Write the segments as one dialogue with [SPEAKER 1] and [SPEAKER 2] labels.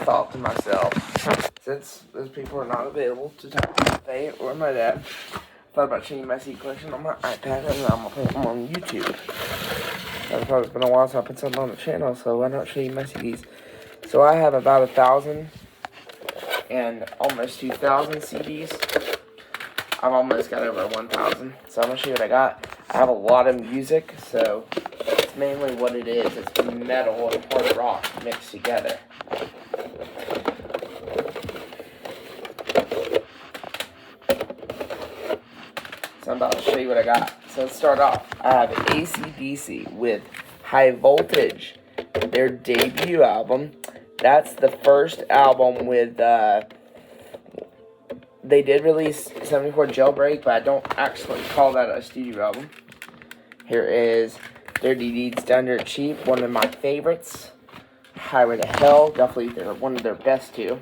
[SPEAKER 1] thought to myself, since those people are not available to talk to Faye or my dad, I thought about changing my CD collection on my iPad, and I'm going to put them on YouTube. I thought it's been a while since I put something on the channel, so why not show you my CDs? So I have about 1,000 and almost 2,000 CDs. I've almost got over 1,000, so I'm going to show you what I got. I have a lot of music, so it's mainly what it is. It's metal and hard rock mixed together. So I'm about to show you what I got. So let's start off. I have AC/DC with High Voltage, their debut album. That's the first album with, they did release 74 Jailbreak, but I don't actually call that a studio album. Here is Dirty Deeds Done Dirt Cheap, one of my favorites. Highway to Hell, definitely one of their best too.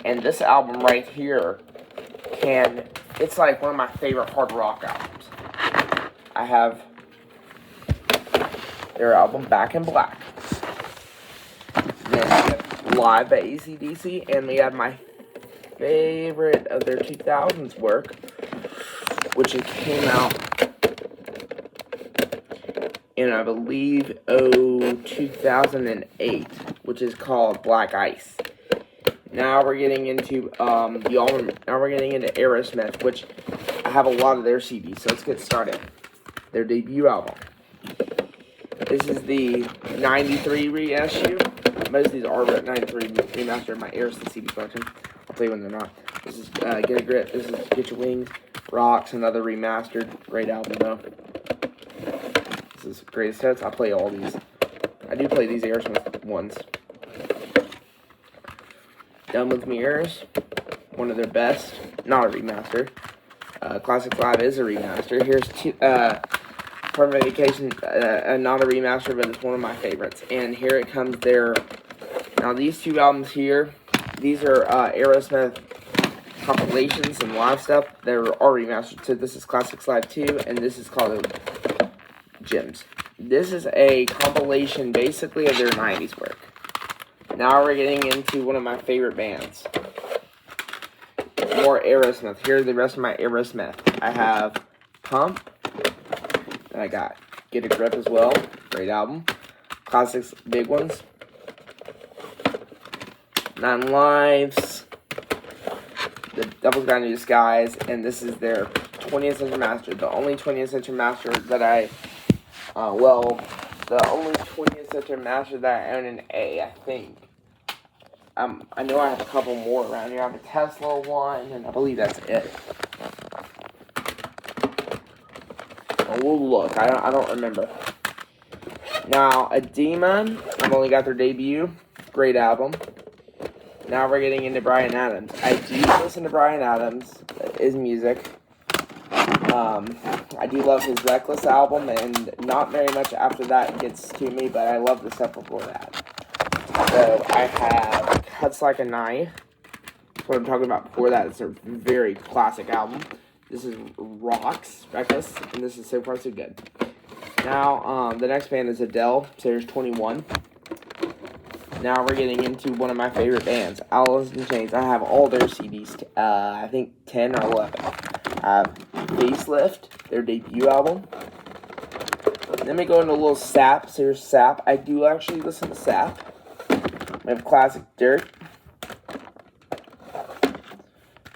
[SPEAKER 1] And this album right here, it's like one of my favorite hard rock albums. I have their album Back in Black. Then we have Live by AC/DC, and we have my favorite of their 2000s work, which it came out in, I believe, 2008, which is called Black Ice. Now we're getting into Aerosmith, which I have a lot of their CDs, so let's get started. Their debut album. This is the 93 reissue. Most of these are 93 remastered in my Aerosmith CD collection. I'll tell you when they're not. This is Get a Grip. This is Get Your Wings. Rocks, another remastered. Great album, though. This is Greatest Hits. I play all these. I do play these Aerosmith ones. Done with Mirrors. One of their best. Not a remaster. Classic Live is a remaster. Here's Permanent Vacation. Not a remaster, but it's one of my favorites. And here it comes their... Now, these two albums here, these are Aerosmith compilations and live stuff. They're all remastered. So this is Classics Live 2, and this is called Gems. This is a compilation, basically, of their 90s work. Now we're getting into one of my favorite bands. More Aerosmith. Here are the rest of my Aerosmith. I have Pump. And I got Get a Grip as well. Great album. Classics, big ones. 9 Lives. The Devil's Got New Disguise. And this is their 20th Century Master. The only 20th Century Master that the only 20th Century Master that I own in A, I think. I know I have a couple more around here. I have a Tesla one, and I believe that's it. We'll look. I don't remember. Now, Edema. I've only got their debut. Great album. Now we're getting into Bryan Adams. I do listen to Bryan Adams. His music. I do love his Reckless album, and not very much after that gets to me, but I love the stuff before that. So I have Cuts Like a Knife. That's what I'm talking about before that. It's a very classic album. This is Rocks, Reckless, and this is So Far So Good. Now, the next band is Adele, Series 21. Now we're getting into one of my favorite bands, Alice in Chains. I have all their CDs, I think 10 or 11. I have Facelift, their debut album. Then we go into a little Sap, so here's Sap. I do actually listen to Sap. We have Classic Dirt.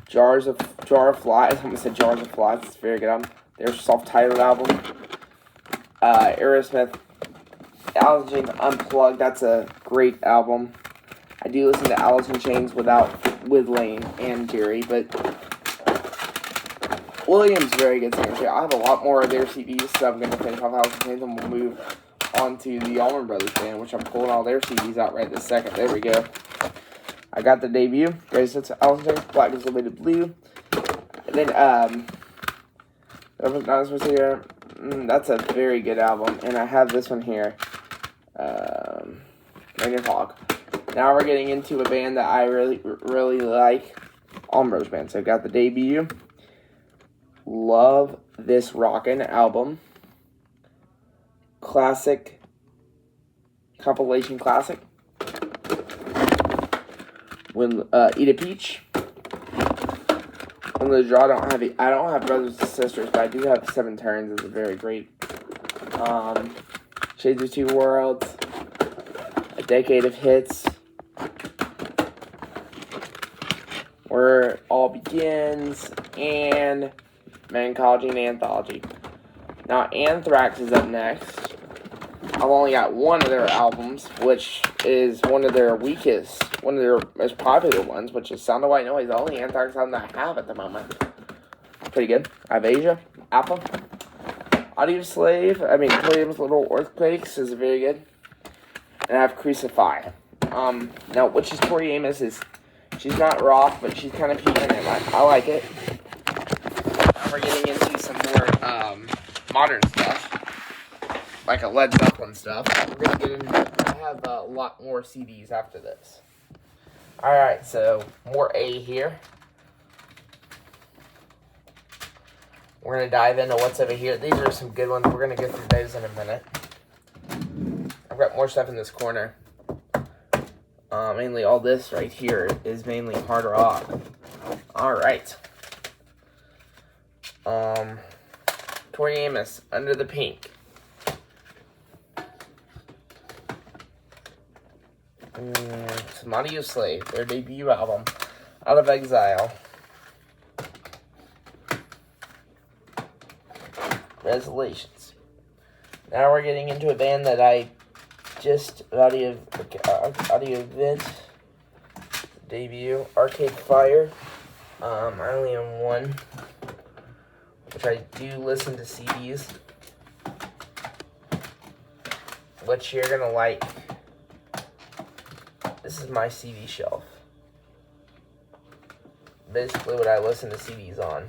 [SPEAKER 1] Jar of Flies. I almost said Jars of Flies. It's a very good album. Their self-titled album. Aerosmith. Alice in Chains Unplugged. That's a great album. I do listen to Alice in Chains with Lane and Jerry, but William's very good singer too. I have a lot more of their CDs, so I'm going to finish off Alice in Chains, and we'll move on to the Allman Brothers Band, which I'm pulling all their CDs out right this second. There we go. I got the debut. Greatest Hits of Alice in Chains, Black is the Way to Blue. And then, that's a very good album, and I have this one here. Rain and Fog. Now we're getting into a band that I really like, Allman Brothers Band. So I've got the debut. Love This Rockin' album. Classic. Compilation classic. When Eat a Peach. On the draw, I don't have brothers and sisters, but I do have Seven Turns. It's a very great. Shades of Two Worlds. A Decade of Hits. Where It All Begins. And Mancology and Anthology. Now, Anthrax is up next. I've only got one of their albums, which is one of their weakest, one of their most popular ones, which is Sound of White Noise. The only Anthrax album that I have at the moment. Pretty good. I have Asia, Alpha, Williams Little Earthquakes is very good. And I have Crucify. Now, which is Tori Amos she's not rock, but she's kind of peaking it. I like it. Now we're getting into some more modern stuff. Like a Led Zeppelin stuff. We're gonna get into it. I have a lot more CDs after this. Alright, so more A here. We're gonna dive into what's over here. These are some good ones. We're gonna go through those in a minute. I've got more stuff in this corner. Mainly all this right here is mainly hard rock. Alright. Tori Amos, Under the Pink. Some Audioslave, their debut album, Out of Exile. Resolutions. Now we're getting into a band that I just audio event debut, Arcade Fire. I only own one, which I do listen to CDs, which you're gonna like. This is my CD shelf. Basically what I listen to CDs on.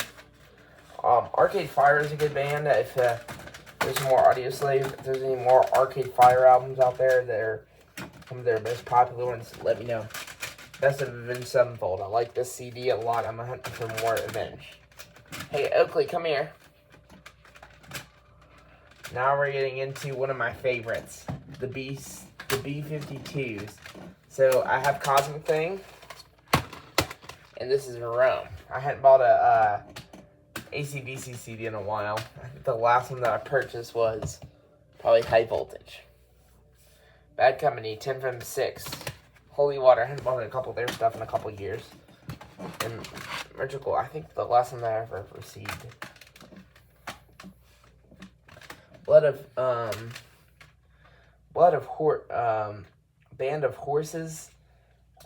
[SPEAKER 1] Arcade Fire is a good band. If there's more Audioslave, if there's any more Arcade Fire albums out there that are some of their most popular ones, let me know. Best of Avenged Sevenfold. I like this CD a lot. I'm hunting for more Avenged. Hey, Oakley, come here. Now we're getting into one of my favorites. The B-52s. So, I have Cosmic Thing, and this is Rome. I hadn't bought a AC/DC CD in a while. I think the last one that I purchased was probably High Voltage. Bad Company, 10 from 6. Holy Water, I hadn't bought a couple of their stuff in a couple of years. And Mergical, I think the last one that I ever received. Band of Horses.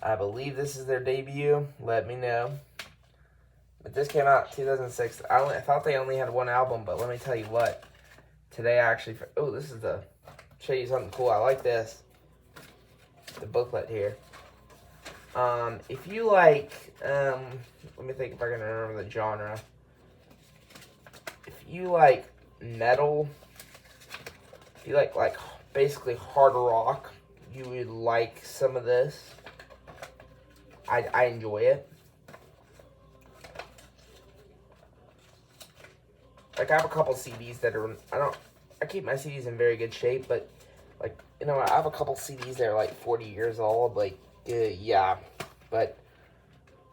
[SPEAKER 1] I believe this is their debut. Let me know. But this came out in 2006. I thought they only had one album, but let me tell you what. Today I actually... Oh, this is the... Show you something cool. I like this. The booklet here. If you like... let me think if I can remember the genre. If you like metal... If you like basically hard rock... You would like some of this. I enjoy it. Like, I have a couple CDs that are, I keep my CDs in very good shape, but, like, you know, I have a couple CDs that are, like, 40 years old, like, yeah, but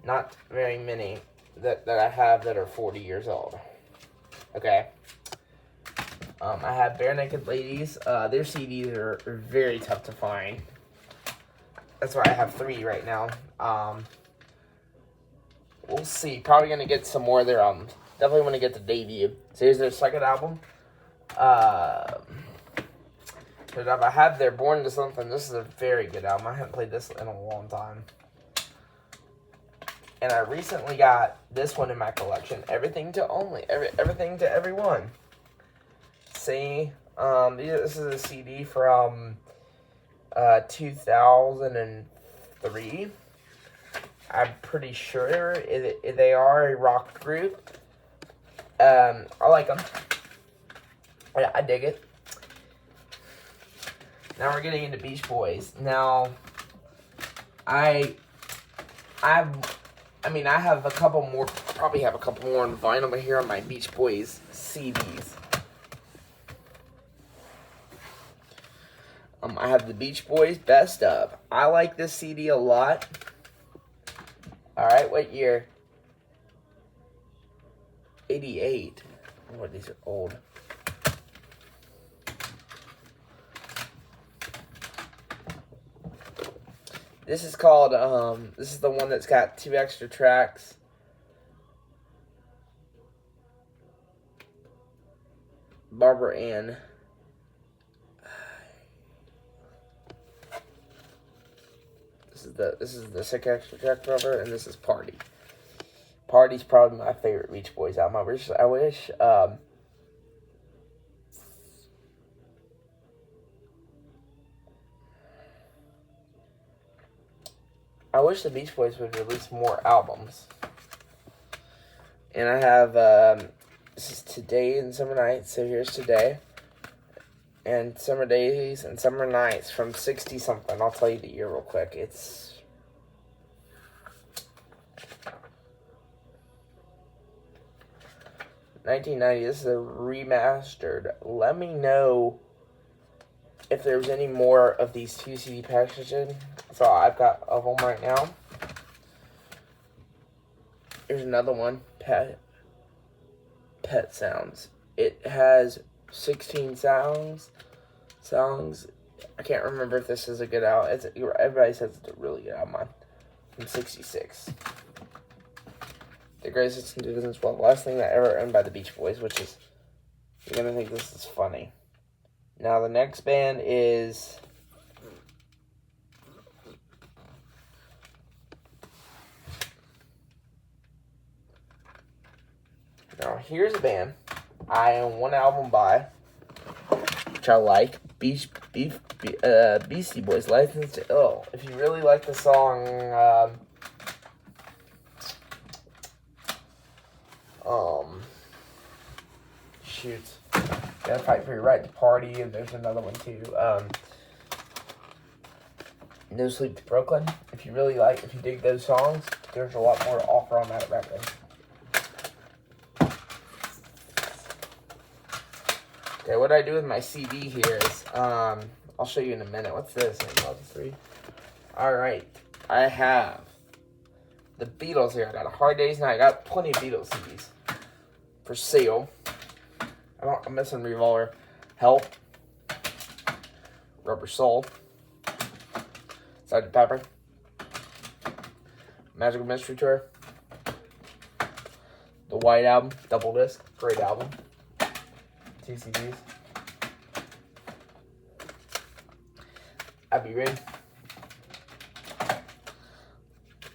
[SPEAKER 1] not very many that I have that are 40 years old. Okay. I have Bare Naked Ladies. Their CDs are very tough to find. That's why I have 3 right now. We'll see. Probably going to get some more of their albums. Definitely want to get the debut. So here's their second album. I have their Born to Something. This is a very good album. I haven't played this in a long time. And I recently got this one in my collection. Everything to Everyone. See, this is a CD from 2003. I'm pretty sure they are a rock group. I like them. I dig it. Now we're getting into Beach Boys. Now, I have a couple more. Probably have a couple more on vinyl here on my Beach Boys CDs. I have the Beach Boys Best Of. I like this CD a lot. Alright, what year? 88. Oh, these are old. This is called, this is the one that's got 2 extra tracks. Barbara Ann. This is the 6 extra track cover, and this is Party. Party's probably my favorite Beach Boys album. I wish the Beach Boys would release more albums. And I have, this is Today and Summer Nights, so here's Today. And Summer Days and Summer Nights from 60-something. I'll tell you the year real quick. It's... $1990. This is a remastered. Let me know if there's any more of these 2 CD packaging. So I've got of them right now. Here's another one. Pet Sounds. It has 16 songs. I can't remember if this is a good album. Everybody says it's a really good album. From 66. The Greatest Hits in 2012. Last thing that ever owned by the Beach Boys, which is... You're going to think this is funny. Now, the next band is... Now, here's a band I own 1 album by, which I like. Beastie Boys, License to Ill. If you really like the song, shoot, Gotta Fight for Your Right to Party, and there's another one too, No Sleep to Brooklyn. If you dig those songs, there's a lot more to offer on that record. Okay, what I do with my CD here is, I'll show you in a minute. What's this? Alright, I have the Beatles here. I got A Hard Day's Night. I got plenty of Beatles CDs for sale. I'm missing Revolver. Help. Rubber Soul. Sgt. Pepper. Magical Mystery Tour. The White Album. Double disc. Great album. 2 CDs. Abbey Road.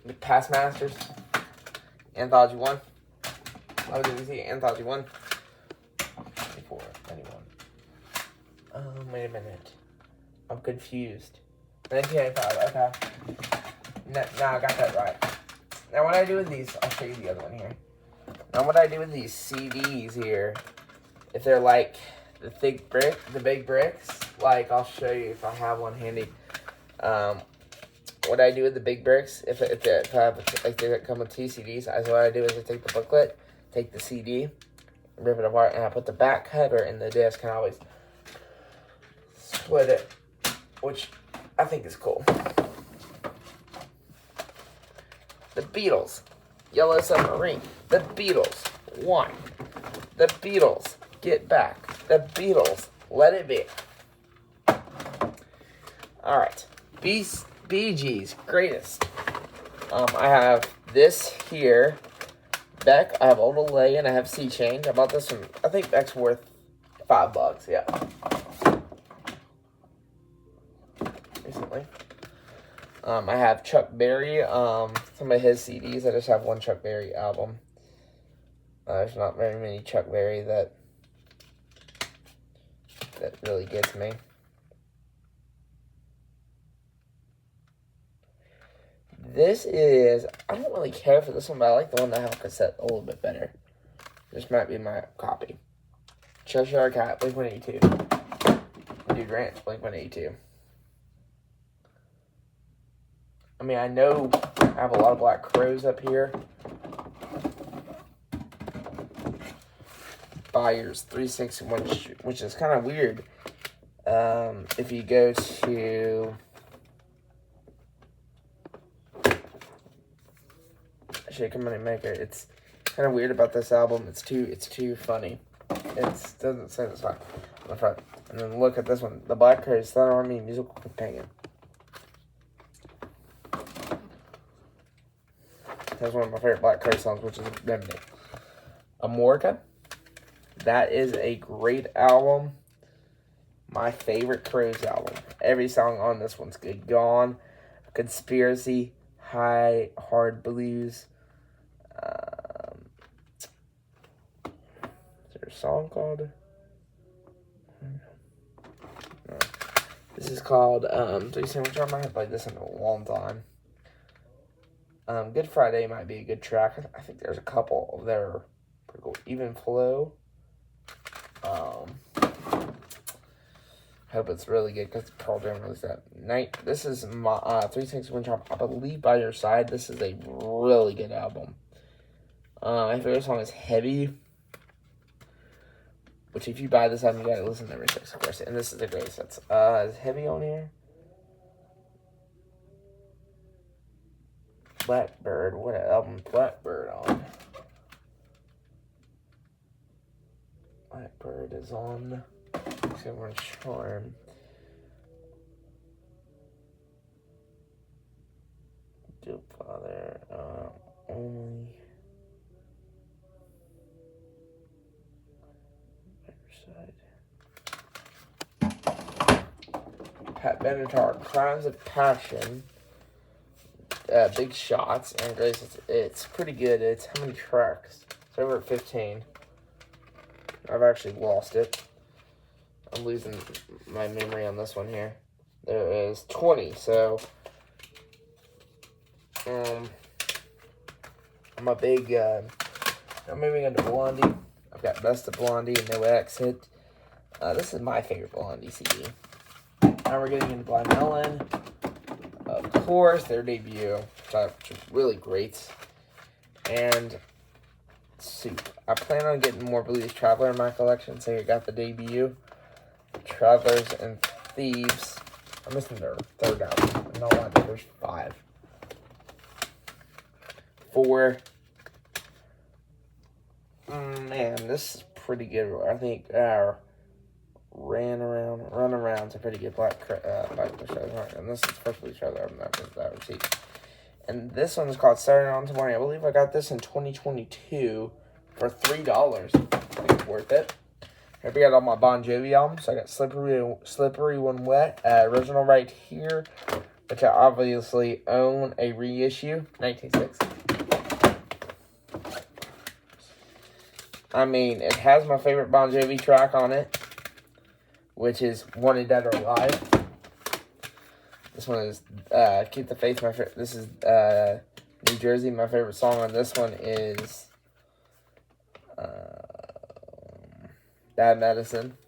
[SPEAKER 1] The Past Masters. Anthology 1. What did we see? Anthology 1. 24, 91. Wait a minute. I'm confused. 1995, okay. No, I got that right. Now what I do with these, I'll show you the other one here. Now what I do with these CDs here, if they're like the big bricks, like I'll show you if I have one handy. What I do with the big bricks, if they come with 2 CDs, what I do is I take the booklet, take the CD, rip it apart, and I put the back cover in the disc, and I always split it, which I think is cool. The Beatles, Yellow Submarine. The Beatles, One. The Beatles, Get Back. The Beatles, Let It Be. Alright, Bee Gees, Greatest. I have this here, Beck. I have Old Olay, and I have Sea Change. I bought this from, I think Beck's worth $5, yeah. Recently. I have Chuck Berry, some of his CDs. I just have one Chuck Berry album. There's not very many Chuck Berry that really gets me. This is, I don't really care for this one, but I like the one that I have cassette a little bit better. This might be my copy. Cheshire Cat, Blink-182. Dude Ranch, Blink-182. I mean, I know I have a lot of Black Crowes up here. Buyers 361, which is kind of weird. If you go to Shake a Money Maker. It's kind of weird about this album. It's too funny. It doesn't say this on the front. And then look at this one. The Black Crowes Thunder Army Musical Companion. That's one of my favorite Black Crowes songs, which is Remedy. Amorica. That is a great album. My favorite Crowes album. Every song on this one's good. Gone, Conspiracy, High, Hard Blues. Is there a song called? No. This is called, do you see which one? I haven't played this in a long time. Good Friday might be a good track. I think there's a couple that are pretty cool. Even Flow. Hope it's really good because Pearl Jam released that night. This is my 3 6 Wind Chime. I believe By Your Side. This is a really good album. My favorite song is Heavy, which if you buy this album, you gotta listen to every 6, of course. And this is the greatest. It's is Heavy on here? Blackbird. What album is Blackbird on? Blackbird is on Silver Charm. Dope Father. Only. Pat Benatar, Crimes of Passion. Big Shots, and Grace. It's pretty good. It's how many tracks? It's over at 15. I've actually lost it. I'm losing my memory on this one here. There is 20, so I'm a big I'm moving into Blondie. I've got Best of Blondie and No Exit. This is my favorite Blondie CD. Now we're getting into Blind Melon. Of course, their debut, which is really great. And Soup. I plan on getting more Blues Traveler in my collection, so you got the debut. Travelers and Thieves. I'm missing their third album. No, there's 5. 4. Man, this is pretty good. I think Run Around's a pretty good Black Crowes, and this is first Blues Traveler album that was received. And this one's called Saturday on Tomorrow. I believe I got this in 2022 for $3. I think it's worth it. Here we got all my Bon Jovi albums. So I got Slippery When Wet, original right here, which I obviously own a reissue, 1960. I mean, it has my favorite Bon Jovi track on it, which is Wanted Dead or Alive. This one is Keep the Faith. This is New Jersey. My favorite song on this one is Bad Medicine.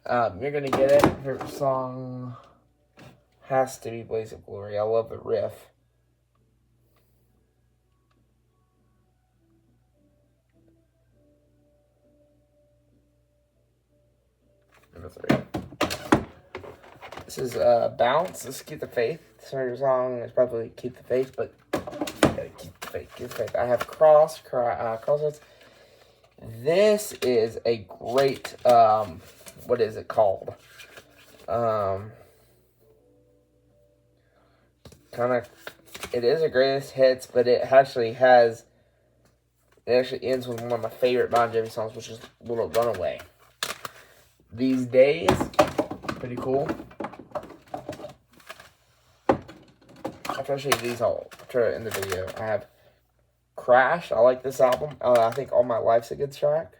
[SPEAKER 1] You're gonna get it. Favorite song has to be Blaze of Glory. I love the riff. Number 3. This is Bounce. This is Keep the Faith. This favorite song is probably Keep the Faith, but gotta keep the faith. Keep the faith. I have Crossroads. This is a great, what is it called? It is a greatest hits, but it actually ends with one of my favorite Bon Jovi songs, which is Little Runaway. These Days, pretty cool. I'll try to show you these all in the video. I have Crash. I like this album. I think All My Life's a good track.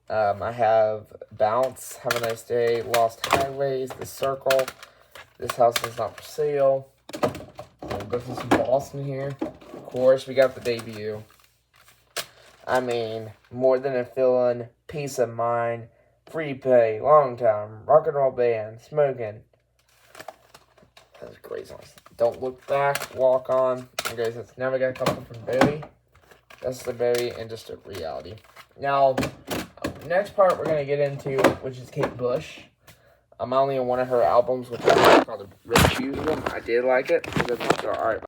[SPEAKER 1] I have Bounce, Have a Nice Day, Lost Highways, The Circle, This House Is Not For Sale. We'll go through some Boston here. Of course, we got the debut. I mean, More Than a Feeling, Peace of Mind, Free Pay, Long Time, Rock and Roll Band, Smoking. Those great songs. Don't Look Back, Walk On. Okay, so now we got a couple from Bowie. That's the Bowie and Just a Reality. Now, next part we're going to get into, which is Kate Bush. I'm only on one of her albums, which is called The Refusal. I did like it. Alright.